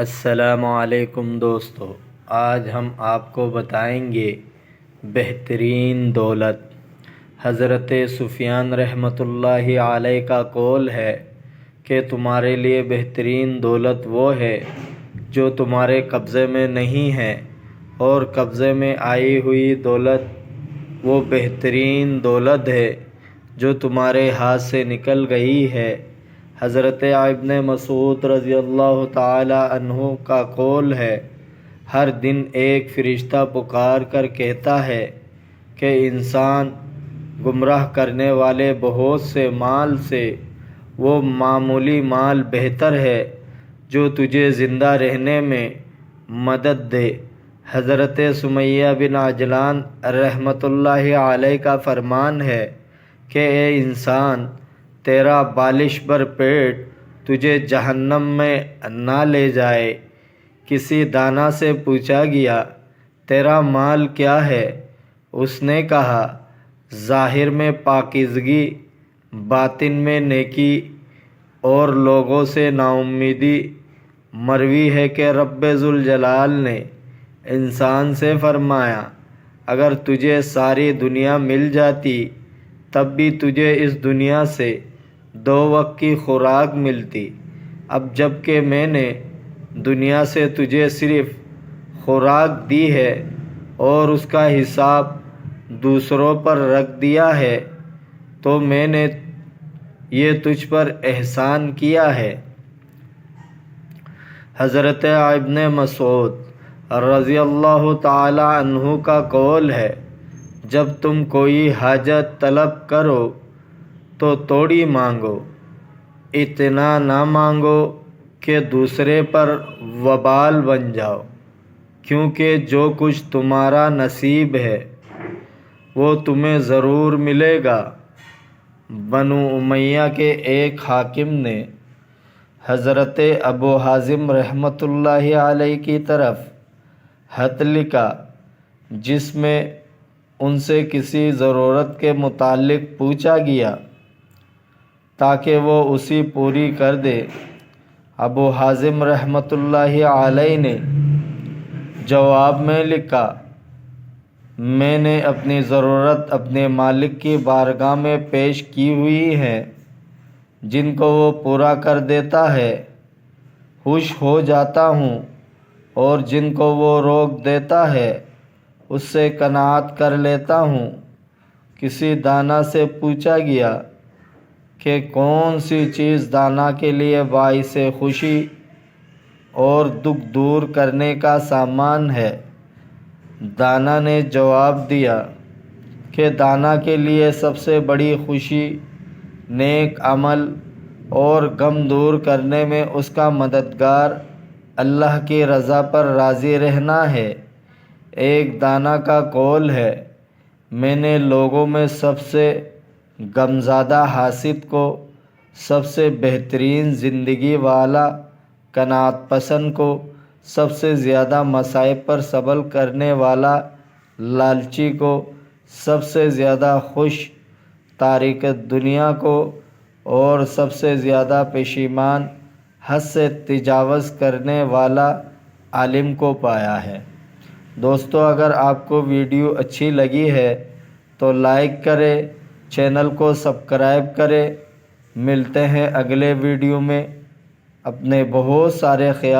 السلام علیکم دوستو، آج ہم آپ کو بتائیں گے بہترین دولت۔ حضرت سفیان رحمۃ اللہ علیہ کا قول ہے کہ تمہارے لیے بہترین دولت وہ ہے جو تمہارے قبضے میں نہیں ہے، اور قبضے میں آئی ہوئی دولت وہ بہترین دولت ہے جو تمہارے ہاتھ سے نکل گئی ہے۔ حضرت ابن مسعود رضی اللہ تعالی عنہ کا قول ہے، ہر دن ایک فرشتہ پکار کر کہتا ہے کہ انسان گمراہ کرنے والے بہت سے مال سے وہ معمولی مال بہتر ہے جو تجھے زندہ رہنے میں مدد دے۔ حضرت سمیہ بن عجلان رحمۃ اللہ علیہ کا فرمان ہے کہ اے انسان، تیرا بالش بر پیٹ تجھے جہنم میں نہ لے جائے۔ کسی دانا سے پوچھا گیا، تیرا مال کیا ہے؟ اس نے کہا، ظاہر میں پاکیزگی، باطن میں نیکی اور لوگوں سے نا امیدی۔ مروی ہے کہ رب ذوالجلال نے انسان سے فرمایا، اگر تجھے ساری دنیا مل جاتی تب بھی تجھے اس دنیا سے 2 وقت کی خوراک ملتی، اب جب کہ میں نے دنیا سے تجھے صرف خوراک دی ہے اور اس کا حساب دوسروں پر رکھ دیا ہے تو میں نے یہ تجھ پر احسان کیا ہے۔ حضرت ابن مسعود رضی اللہ تعالی عنہ کا قول ہے، جب تم کوئی حاجت طلب کرو تو توڑی مانگو، اتنا نہ مانگو کہ دوسرے پر وبال بن جاؤ، کیونکہ جو کچھ تمہارا نصیب ہے وہ تمہیں ضرور ملے گا۔ بنو امیہ کے ایک حاکم نے حضرت ابو حازم رحمۃ اللہ علیہ کی طرف خط لکھا جس میں ان سے کسی ضرورت کے متعلق پوچھا گیا تاکہ وہ اسے پوری کر دے۔ ابو حازم رحمۃ اللہ علیہ نے جواب میں لکھا، میں نے اپنی ضرورت اپنے مالک کی بارگاہ میں پیش کی ہوئی ہے، جن کو وہ پورا کر دیتا ہے خوش ہو جاتا ہوں، اور جن کو وہ روک دیتا ہے اس سے قناعت کر لیتا ہوں۔ کسی دانا سے پوچھا گیا کہ کون سی چیز دانا کے لیے باعث خوشی اور دکھ دور کرنے کا سامان ہے؟ دانا نے جواب دیا کہ دانا کے لیے سب سے بڑی خوشی نیک عمل اور غم دور کرنے میں اس کا مددگار اللہ کی رضا پر راضی رہنا ہے۔ ایک دانا کا قول ہے، میں نے لوگوں میں سب سے غمزدہ حاسد کو، سب سے بہترین زندگی والا قناعت پسند کو، سب سے زیادہ مصائب پر صبر کرنے والا لالچی کو، سب سے زیادہ خوش تارک دنیا کو، اور سب سے زیادہ پشیمان حد سے تجاوز کرنے والا عالم کو پایا ہے۔ دوستو، اگر آپ کو ویڈیو اچھی لگی ہے تو لائک کریں، چینل کو سبسکرائب کریں۔ ملتے ہیں اگلے ویڈیو میں، اپنے بہت سارے خیال